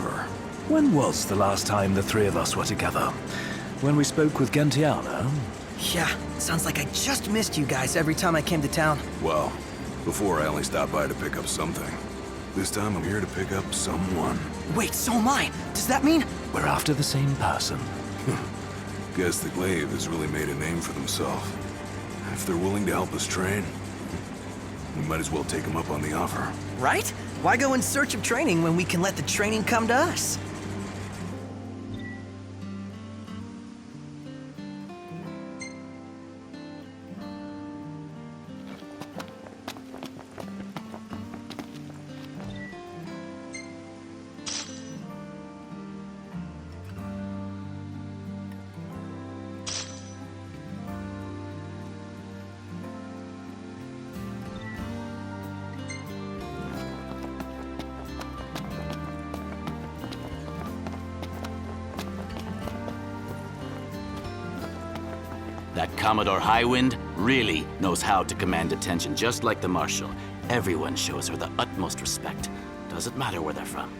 forever. When was the last time the three of us were together? When we spoke with Gentiana? Yeah, sounds like I just missed you guys every time I came to town. Well, before I only stopped by to pick up something. This time I'm here to pick up someone. Wait, so am I. Does that mean? We're after the same person. Guess the glaive has really made a name for themselves. If they're willing to help us train, we might as well take them up on the offer. Right? Why go in search of training when we can let the training come to us? That Commodore Highwind really knows how to command attention, just like the Marshal. Everyone shows her the utmost respect. Doesn't matter where they're from.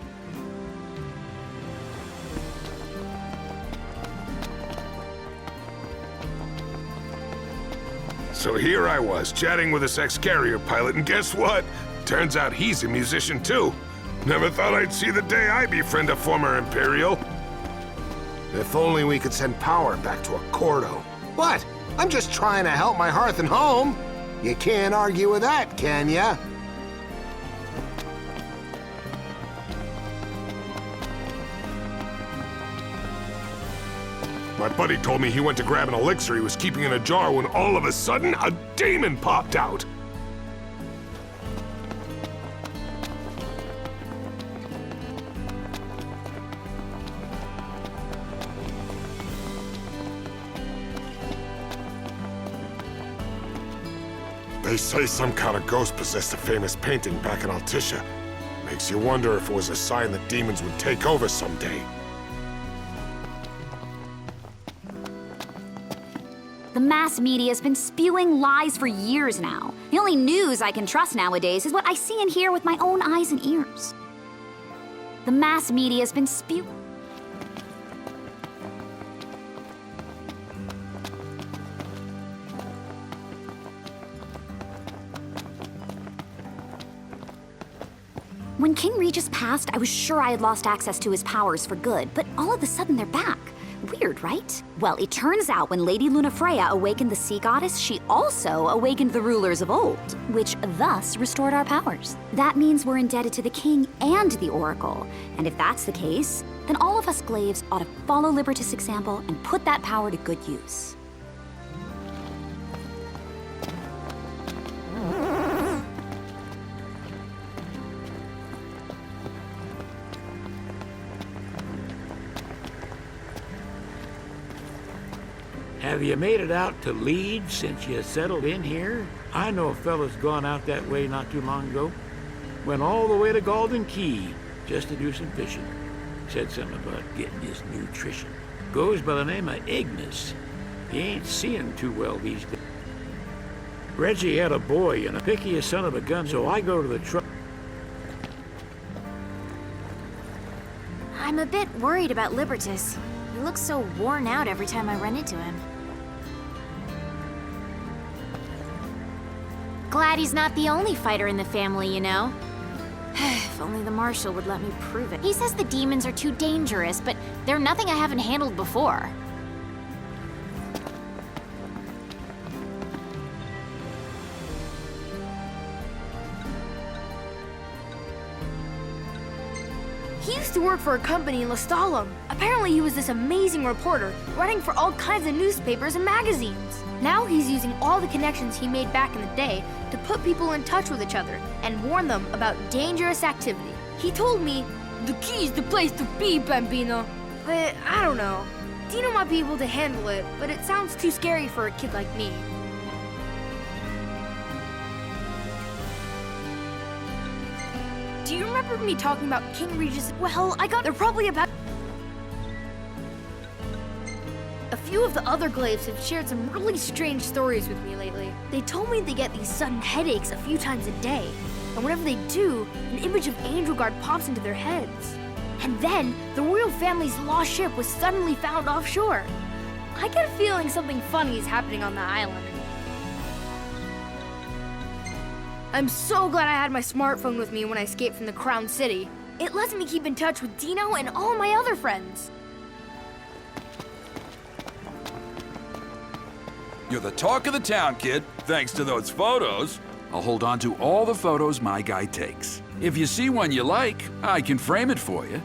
So here I was, chatting with this ex-carrier pilot, and guess what? Turns out he's a musician too. Never thought I'd see the day I befriend a former Imperial. If only we could send power back to Accordo. What? I'm just trying to help my hearth and home. You can't argue with that, can ya? My buddy told me he went to grab an elixir he was keeping in a jar when all of a sudden, a demon popped out. They say some kind of ghost possessed a famous painting back in Altissia. Makes you wonder if it was a sign that demons would take over someday. The mass media has been spewing lies for years now. The only news I can trust nowadays is what I see and hear with my own eyes and ears. The mass media has been spewing. When King Regis passed, I was sure I had lost access to his powers for good, but all of a sudden they're back. Weird, right? Well, it turns out when Lady Lunafreya awakened the sea goddess, she also awakened the rulers of old, which thus restored our powers. That means we're indebted to the king and the oracle, and if that's the case, then all of us glaives ought to follow Libertas' example and put that power to good use. Have you made it out to Leeds since you settled in here? I know a fella's gone out that way not too long ago. Went all the way to Golden Key just to do some fishing. Said something about getting his nutrition. Goes by the name of Ignis. He ain't seeing too well these days. Reggie had a boy and a pickiest son of a gun, so I go to the truck. I'm a bit worried about Libertas. He looks so worn out every time I run into him. Glad he's not the only fighter in the family, you know? If only the Marshal would let me prove it. He says the demons are too dangerous, but they're nothing I haven't handled before. He used to work for a company in Lestalem. Apparently he was this amazing reporter, writing for all kinds of newspapers and magazines. Now he's using all the connections he made back in the day to put people in touch with each other and warn them about dangerous activity. He told me, "The key's the place to be, Bambino." But I don't know. Dino might be able to handle it, but it sounds too scary for a kid like me. Do you remember me talking about King Regis? Well, they're probably about... A few of the other glaives have shared some really strange stories with me lately. They told me they get these sudden headaches a few times a day, and whenever they do, an image of Angel Guard pops into their heads. And then the royal family's lost ship was suddenly found offshore. I get a feeling something funny is happening on the island. I'm so glad I had my smartphone with me when I escaped from the Crown City. It lets me keep in touch with Dino and all my other friends. You're the talk of the town, kid, thanks to those photos. I'll hold on to all the photos my guy takes. If you see one you like, I can frame it for you.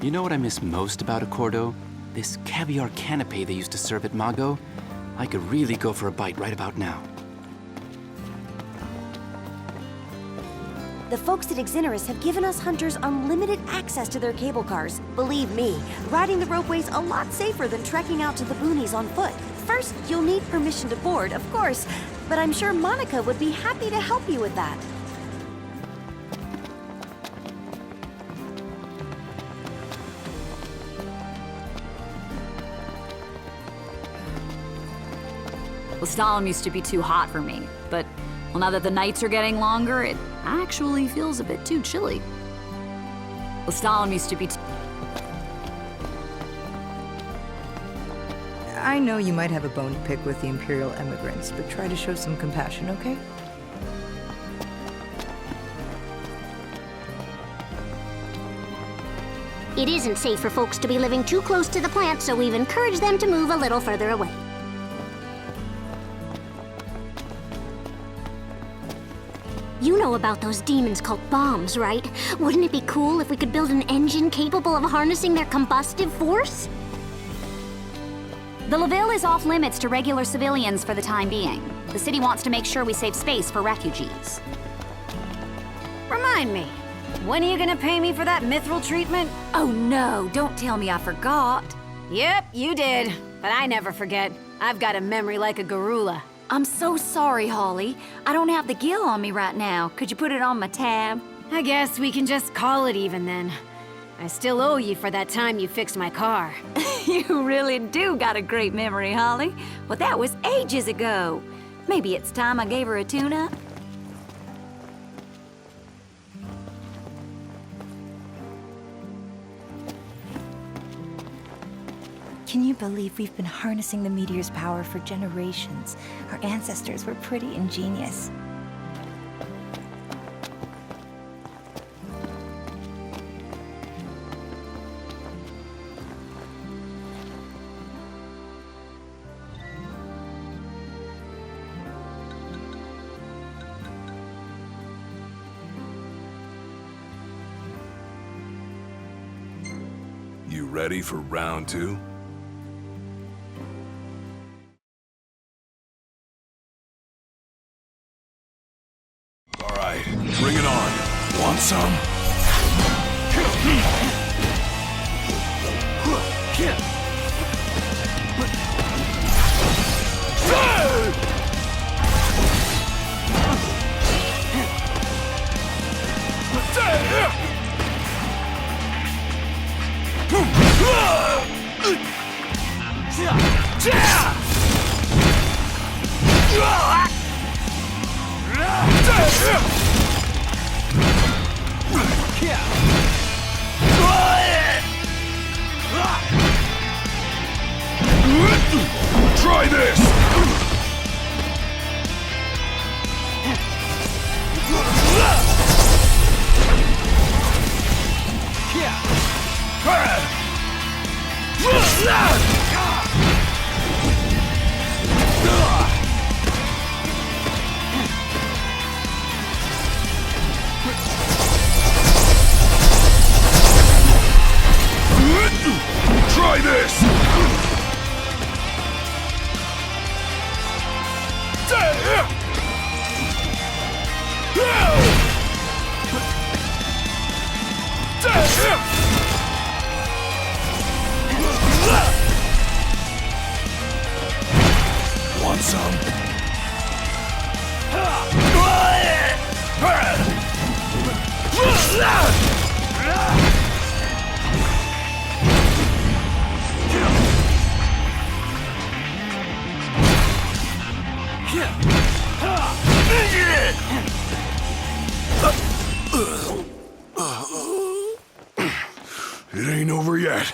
You know what I miss most about Accordo? This caviar canapé they used to serve at Mago. I could really go for a bite right about now. The folks at Exoneris have given us hunters unlimited access to their cable cars. Believe me, riding the ropeway's a lot safer than trekking out to the boonies on foot. First, you'll need permission to board, of course, but I'm sure Monica would be happy to help you with that. Lestalem used to be too hot for me, but well, now that the nights are getting longer, it actually feels a bit too chilly. Lestalem used to be I know you might have a bone to pick with the Imperial emigrants, but try to show some compassion, okay? It isn't safe for folks to be living too close to the plant, so we've encouraged them to move a little further away. You know about those demons called bombs, right? Wouldn't it be cool if we could build an engine capable of harnessing their combustive force? The Laville is off limits to regular civilians for the time being. The city wants to make sure we save space for refugees. Remind me, when are you gonna pay me for that mithril treatment? Oh no, don't tell me I forgot. Yep, you did, but I never forget. I've got a memory like a gorilla. I'm so sorry, Holly. I don't have the gill on me right now. Could you put it on my tab? I guess we can just call it even then. I still owe you for that time you fixed my car. You really do got a great memory, Holly. Well, that was ages ago. Maybe it's time I gave her a tune-up. Can you believe we've been harnessing the meteor's power for generations? Our ancestors were pretty ingenious. You ready for round two? All right, bring it on. Want some? Try this! Yeah! Try this! Want some? It ain't over yet.